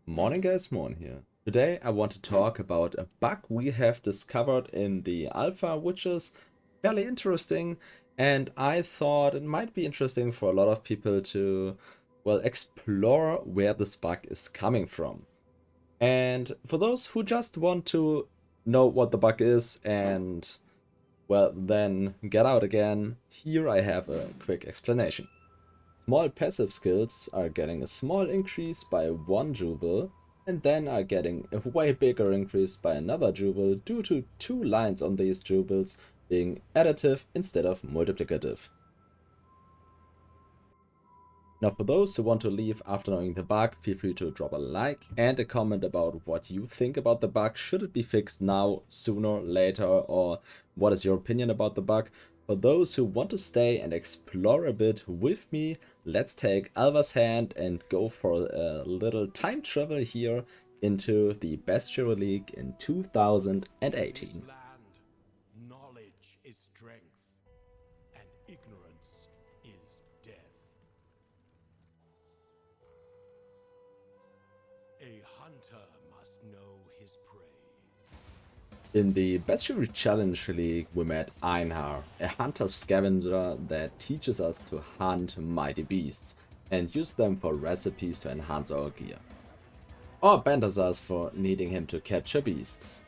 Morning guys, Moorhuhn here. Today I want to talk about a bug we have discovered in the alpha, which is fairly interesting, and I thought it might be interesting for a lot of people to, well, explore where this bug is coming from. And for those who just want to know what the bug is and, well, then get out again, here I have a quick explanation. Small passive skills are getting a small increase by 1 jewel, and then are getting a way bigger increase by another jewel due to 2 lines on these jewels being additive instead of multiplicative. Now for those who want to leave after knowing the bug, feel free to drop a like and a comment about what you think about the bug. Should it be fixed now, sooner, later, or what is your opinion about the bug? For those who want to stay and explore a bit with me, let's take Alva's hand and go for a little time travel here into the Bestiary League in 2018. Knowledge is strength, and ignorance is death. A hunter must know his prey. In the Bestiary Challenge League, we met Einhar, a hunter scavenger that teaches us to hunt mighty beasts and use them for recipes to enhance our gear. Or banters us for needing him to capture beasts.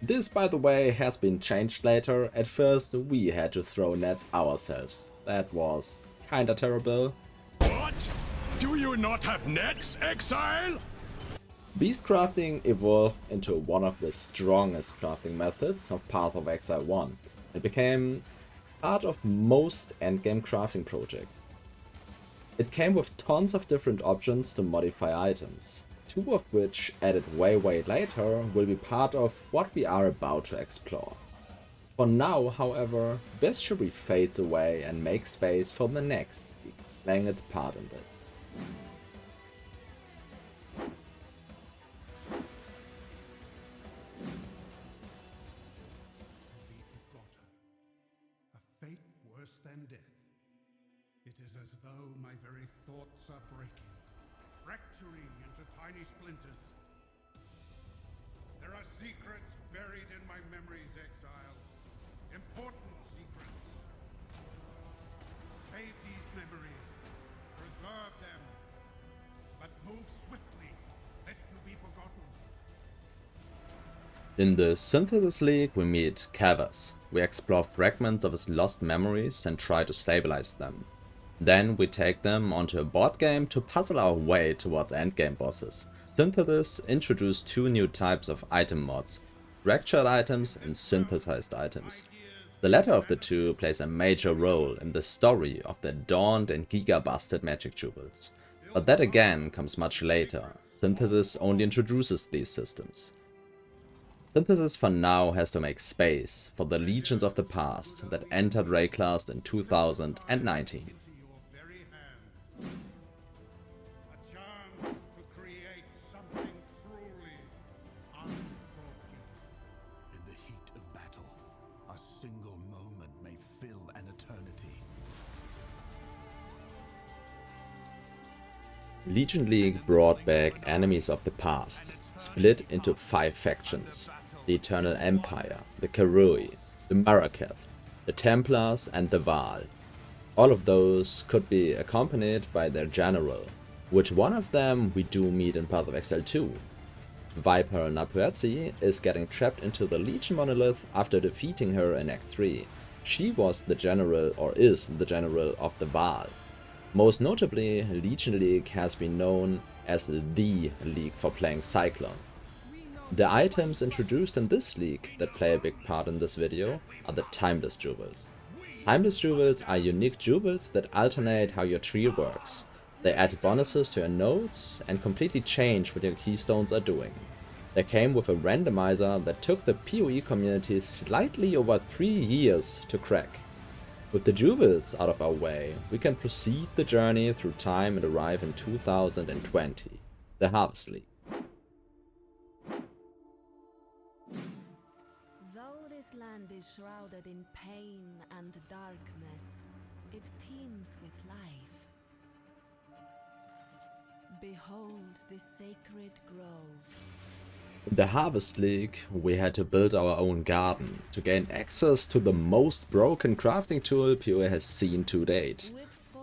This, by the way, has been changed later. At first, we had to throw nets ourselves. That was kinda terrible. What? Do you not have nets, exile? Beast crafting evolved into one of the strongest crafting methods of Path of Exile 1. It became part of most endgame crafting projects. It came with tons of different options to modify items, 2 of which, added way later, will be part of what we are about to explore. For now, however, Bestiary fades away and makes space for the next, playing its part in this. Than death. It is as though my very thoughts are breaking, fracturing into tiny splinters. There are secrets buried in my memories, exile. Important secrets. Save these memories. Preserve them. But move swiftly, lest you be forgotten. In the Synthesis League, we meet Kavas. We explore fragments of his lost memories and try to stabilize them. Then we take them onto a board game to puzzle our way towards endgame bosses. Synthesis introduced 2 new types of item mods, fractured items and synthesized items. The latter of the 2 plays a major role in the story of the Adorned and Giga-busted magic jewels. But that again comes much later. Synthesis only introduces these systems. Synthesis for now has to make space for the legions of the past that entered Rayclast in 2019. A chance to create something truly unforgettable. In the heat of battle, a single moment may fill an eternity. Legion League brought back enemies of the past, split into 5 factions. The Eternal Empire, the Karui, the Marraketh, the Templars and the Vaal. All of those could be accompanied by their general, which one of them we do meet in Path of Exile 2. Viper Napuerzi is getting trapped into the Legion monolith after defeating her in Act 3. She was the general, or is the general, of the Vaal. Most notably, Legion League has been known as the league for playing Cyclone. The items introduced in this league that play a big part in this video are the Timeless Jewels. Timeless Jewels are unique jewels that alternate how your tree works. They add bonuses to your nodes and completely change what your keystones are doing. They came with a randomizer that took the PoE community slightly over 3 years to crack. With the jewels out of our way, we can proceed the journey through time and arrive in 2020, the Harvest League. Though this land is shrouded in pain and darkness, it teems with life. Behold the sacred grove. In the Harvest League, we had to build our own garden to gain access to the most broken crafting tool PoE has seen to date.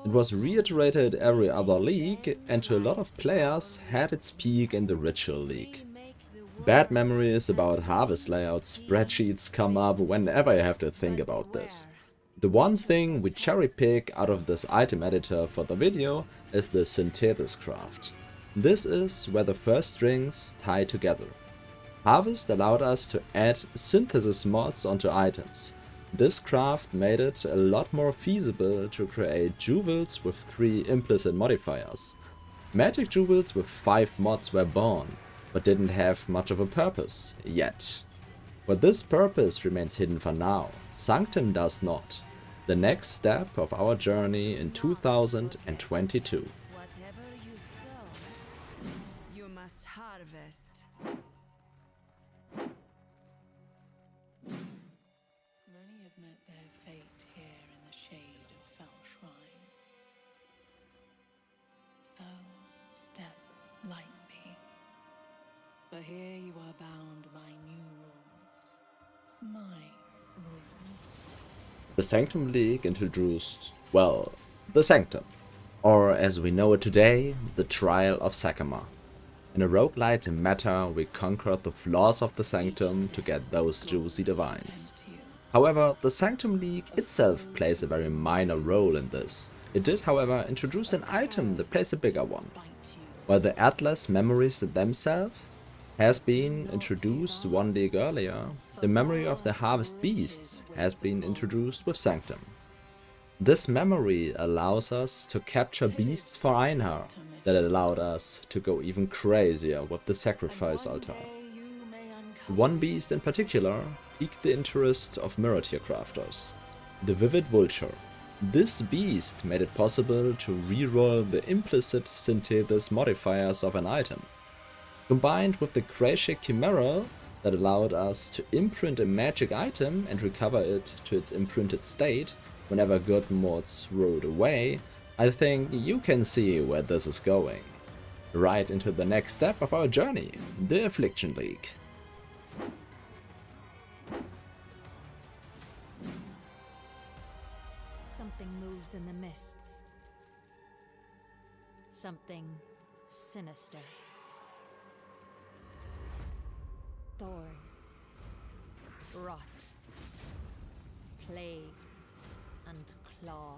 It was reiterated every other league, and to a lot of players had its peak in the Ritual League. Bad memories about harvest layout spreadsheets come up whenever I have to think about this. The one thing we cherry pick out of this item editor for the video is the synthesis craft. This is where the first strings tie together. Harvest allowed us to add synthesis mods onto items. This craft made it a lot more feasible to create jewels with 3 implicit modifiers. Magic jewels with 5 mods were born, but didn't have much of a purpose, yet. But this purpose remains hidden for now. Sanctum does not. The next step of our journey in 2022. Whatever you sow, you must harvest. Many have met their fate here in the shade of Fell Shrine. So step lightly. For here you are bound by new rules. My rules. The Sanctum League introduced, well, the Sanctum, or as we know it today, the Trial of Sakama. In a roguelite meta, we conquered the flaws of the Sanctum to get those juicy divines. However, the Sanctum League itself plays a very minor role in this. It did, however, introduce an item that plays a bigger one. While the Atlas memories themselves has been introduced 1 league earlier, the memory of the Harvest Beasts has been introduced with Sanctum. This memory allows us to capture beasts for Einhar, that allowed us to go even crazier with the sacrifice altar. One beast in particular piqued the interest of Mirror-tier crafters, the Vivid Vulture. This beast made it possible to reroll the implicit synthesis modifiers of an item. Combined with the Greyshake Chimera that allowed us to imprint a magic item and recover it to its imprinted state whenever good mods rolled away, I think you can see where this is going. Right into the next step of our journey, the Affliction League. Something moves in the mists. Something sinister. Thorn, rot, plague, and claw.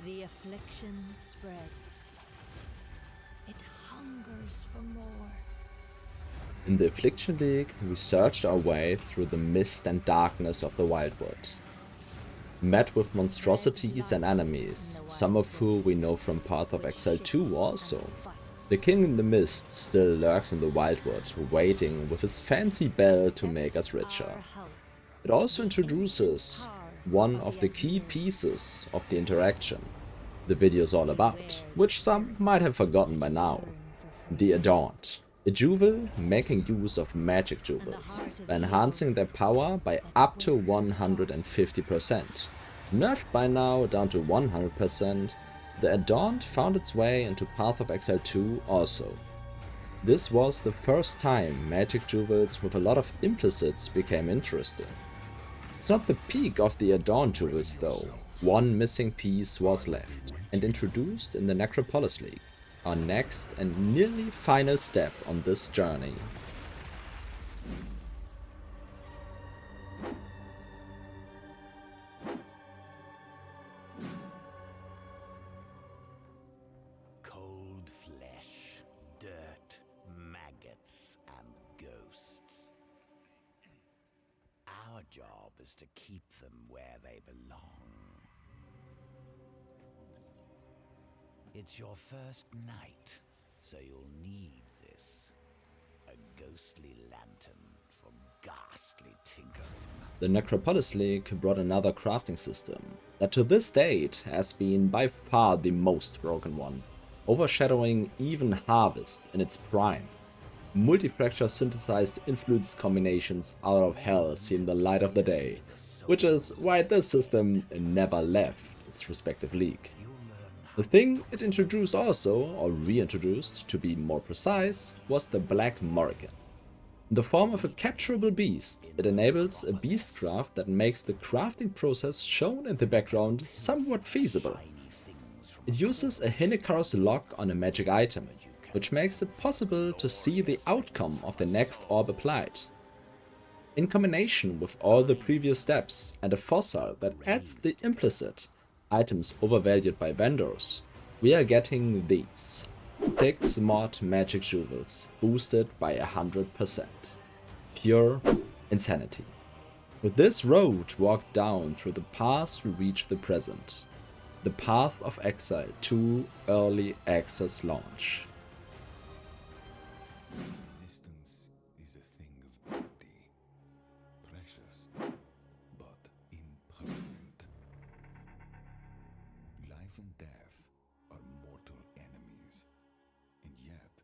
The affliction spreads. It hungers for more. In the Affliction League, we searched our way through the mist and darkness of the Wildwood. Met with monstrosities and enemies, some of who we know from Path of Exile 2 also. The King in the Mist still lurks in the Wildwood, waiting with his fancy bell to make us richer. It also introduces one of the key pieces of the interaction the video is all about, which some might have forgotten by now. The Adorned, a jewel making use of magic jewels, by enhancing their power by up to 150%. Nerfed by now down to 100%, the Adorned found its way into Path of Exile 2 also. This was the first time magic jewels with a lot of implicits became interesting. It's not the peak of the Adorned jewels though. One missing piece was left, and introduced in the Necropolis League, our next and nearly final step on this journey. Cold flesh, dirt, maggots, and ghosts. Our job is to keep them where they belong. It's your first night, so you'll need this. A ghostly lantern for ghastly tinkering. The Necropolis League brought another crafting system that to this date has been by far the most broken one, overshadowing even Harvest in its prime. Multi-fracture synthesized influence combinations out of hell seen the light of the day, which is why this system never left its respective league. You'll learn The thing it introduced also, or reintroduced to be more precise, was the Black Morrigan. In the form of a capturable beast, it enables a beastcraft that makes the crafting process shown in the background somewhat feasible. It uses a Hinicar's lock on a magic item, which makes it possible to see the outcome of the next orb applied. In combination with all the previous steps and a fossil that adds the implicit items overvalued by vendors, we are getting these 6 mod magic jewels boosted by 100%. Pure insanity. With this road walked down through the past we reach the present. The Path of Exile 2 Early Access launch. Resistance is a thing of beauty, precious, but impermanent. Life and death are mortal enemies, and yet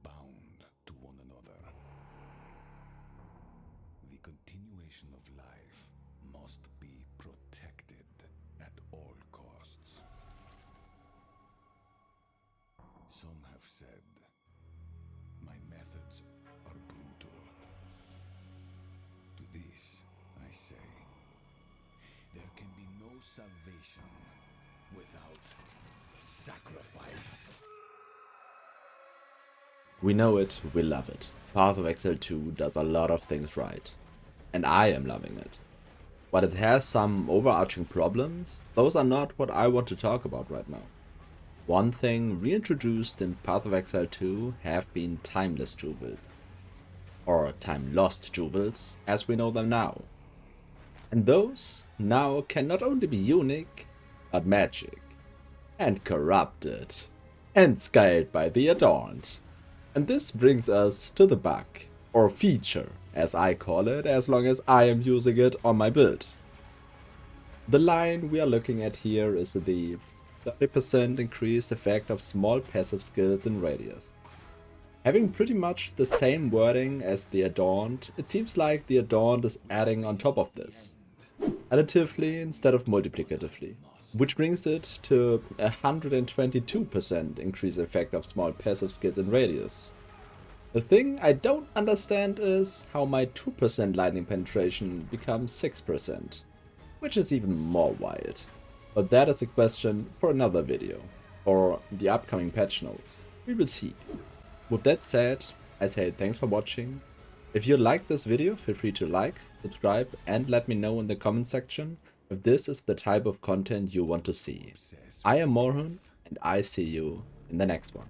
bound to one another. The continuation of life must be protected at all costs. Some have said my methods are brutal. To this, I say, there can be no salvation without sacrifice. We know it, we love it. Path of Exile 2 does a lot of things right. And I am loving it. But it has some overarching problems. Those are not what I want to talk about right now. One thing reintroduced in Path of Exile 2 have been timeless jewels. Or time-lost jewels, as we know them now. And those now can not only be unique, but magic. And corrupted. And scaled by the Adorned. And this brings us to the bug, or feature, as I call it, as long as I am using it on my build. The line we are looking at here is the 30% increased effect of small passive skills in radius. Having pretty much the same wording as the Adorned, it seems like the Adorned is adding on top of this, additively instead of multiplicatively, which brings it to a 122% increase effect of small passive skills in radius. The thing I don't understand is how my 2% lightning penetration becomes 6%, which is even more wild. But that is a question for another video, or the upcoming patch notes. We will see. With that said, I say thanks for watching. If you liked this video, feel free to like, subscribe, and let me know in the comment section if this is the type of content you want to see. I am Moorhuhn, and I see you in the next one.